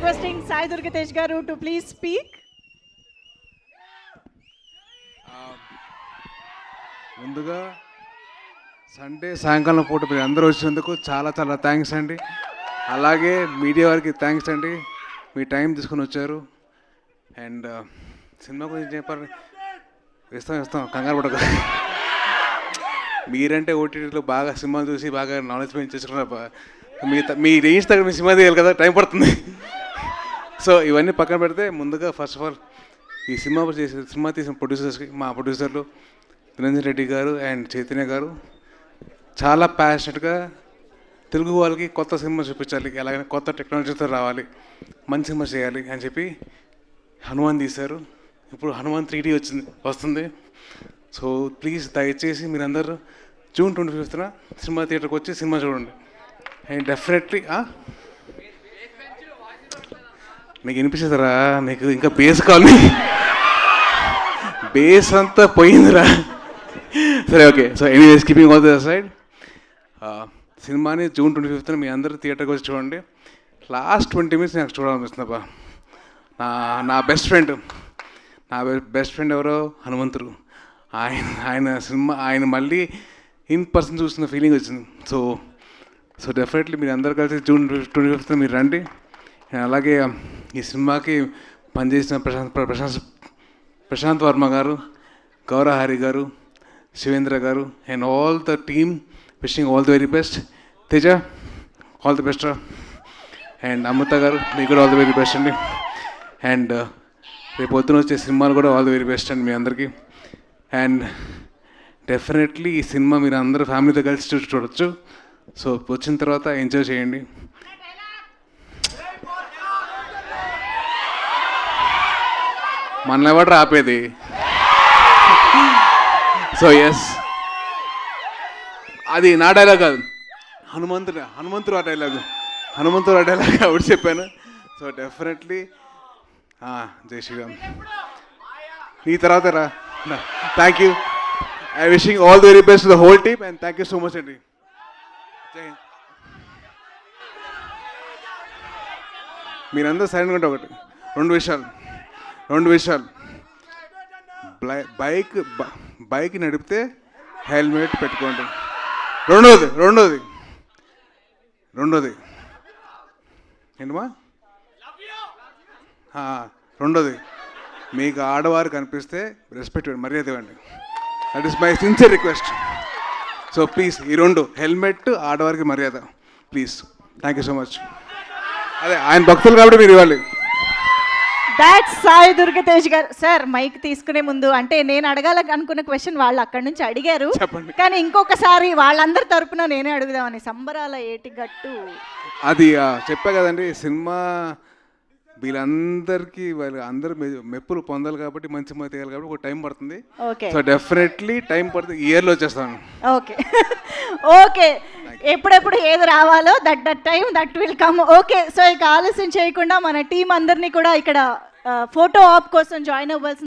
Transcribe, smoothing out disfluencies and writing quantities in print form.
requesting Sai Durgatesh garu to please speak. ముందుగా Sunday సాయంకాలం పూట మీరు అందరూ వచ్చినందుకు చాలా చాలా థ్యాంక్స్ అండి. అలాగే మీడియా వారికి థ్యాంక్స్ అండి, మీ టైం తీసుకొని వచ్చారు. అండ్ సినిమా గురించి చెప్పారు, ఇస్తాం కంగారు పడక. మీరంటే ఓటీటీలో బాగా సినిమాలు చూసి బాగా నాలెడ్జ్ పెంచుకున్నారు. మీ రేంజ్ తగ్గ మీ సినిమా తీయాలి కదా, టైం పడుతుంది. సో ఇవన్నీ పక్కన పెడితే ముందుగా ఫస్ట్ ఆఫ్ ఆల్ ఈ సినిమా తీసిన ప్రొడ్యూసర్స్కి, మా ప్రొడ్యూసర్లు నిరంజన్ రెడ్డి గారు అండ్ చైతన్య గారు చాలా ప్యాషనెట్గా తెలుగు వాళ్ళకి కొత్త సినిమా చూపించాలి, ఎలాగైనా కొత్త టెక్నాలజీతో రావాలి, మంచి సినిమా చేయాలి అని చెప్పి హనుమాన్ తీశారు. ఇప్పుడు హనుమాన్ 3D వస్తుంది. సో ప్లీజ్ దయచేసి మీరందరూ జూన్ 25న సినిమా థియేటర్కి వచ్చి సినిమా చూడండి. అండ్ డెఫినెట్లీ మీకు వినిపిస్తుందిరా, మీకు ఇంకా బేస్ కావాలి, బేస్ అంతా పోయిందిరా. సరే okay. So anyways keeping all the side, సినిమాని జూన్ 25న మీ అందరూ థియేటర్కి వచ్చి చూడండి. లాస్ట్ 20 minutes నాకు చూడాలనిపిస్తుందబ్బా. నా బెస్ట్ ఫ్రెండ్ ఎవరో హనుమంతుడు. ఆయన మళ్ళీ ఇన్ పర్సన్ చూస్తున్న ఫీలింగ్ వచ్చింది. సో డెఫినెట్లీ మీరు అందరూ కలిసి జూన్ 25న మీరు రండి. అలాగే ఈ సినిమాకి పనిచేసిన ప్రశాంత్ వర్మ గారు, గౌరహరి గారు, శివేంద్ర గారు and all the team wishing all the very best. Teja all the best రా. అండ్ అమృత గారు మీకు కూడా ఆల్ ది వెరీ బెస్ట్ అండి. అండ్ రేపు పొద్దున వచ్చే సినిమాలు కూడా ఆల్ ది వెరీ బెస్ట్ అండి మీ అందరికీ. అండ్ డెఫినెట్లీ ఈ సినిమా మీరు అందరూ ఫ్యామిలీతో కలిసి చూడొచ్చు. సో వచ్చిన తర్వాత ఎంజాయ్ చేయండి. మనల్ని ఎవరు ఆపేది? సో ఎస్, అది నా డైలాగ్ కాదు, హనుమంతుడు ఆ డైలాగ్ ఆవిడ చెప్పాను. సో డెఫినెట్లీ జై శ్రీరామ్. నీ తర్వాత రా. Thank you. I wishing all the very best the whole team and thank you so much అండి. జై హింద్. మీరందరూ సైలెంట్గా ఉంటే ఒకటి రెండు విషయాలు. బైక్ నడిపితే హెల్మెట్ పెట్టుకోండి. రెండోది ఏంటమ్మా? రెండోది, మీకు ఆడవారు కనిపిస్తే రెస్పెక్ట్ ఇవ్వండి, మర్యాద ఇవ్వండి. That is my sincere request. So please ఈ రెండు, హెల్మెట్, ఆడవారికి మర్యాద, please. Thank you so much. అదే ఆయన భక్తులు కాబట్టి మీరు ఇవ్వాలి. దాట్స్ సాయి దుర్గతేజ్ గారు. సార్ మైక్ తీసుకునే ముందు, అంటే నేను అడగాలని అనుకున్న క్వశ్చన్ వాళ్ళు అక్కడి నుంచి అడిగారు, కానీ ఇంకొకసారి వాళ్ళందరి తరపున నేనే అడుగుదామని. సంబరాల ఏటిగట్టు అది చెప్పా కదండి, సినిమా వీళ్ళందరికీ అందరూ మెప్పులు పొందాలి కాబట్టి, మంచి సినిమా తీయాలి కాబట్టి ఒక టైం పడుతుంది. సో డెఫినెట్లీ టైం పడుతుంది, ఇయర్లో వచ్చేస్తాను. ఓకే ఎప్పుడెప్పుడు ఏది రావాలో that time that will come. Okay, so ఇక ఆలస్యం చేయకుండా మన టీం అందరినీ కూడా ఇక్కడ ఫోటో ఆప్ కోసం జాయిన్ అవ్వాల్సింది.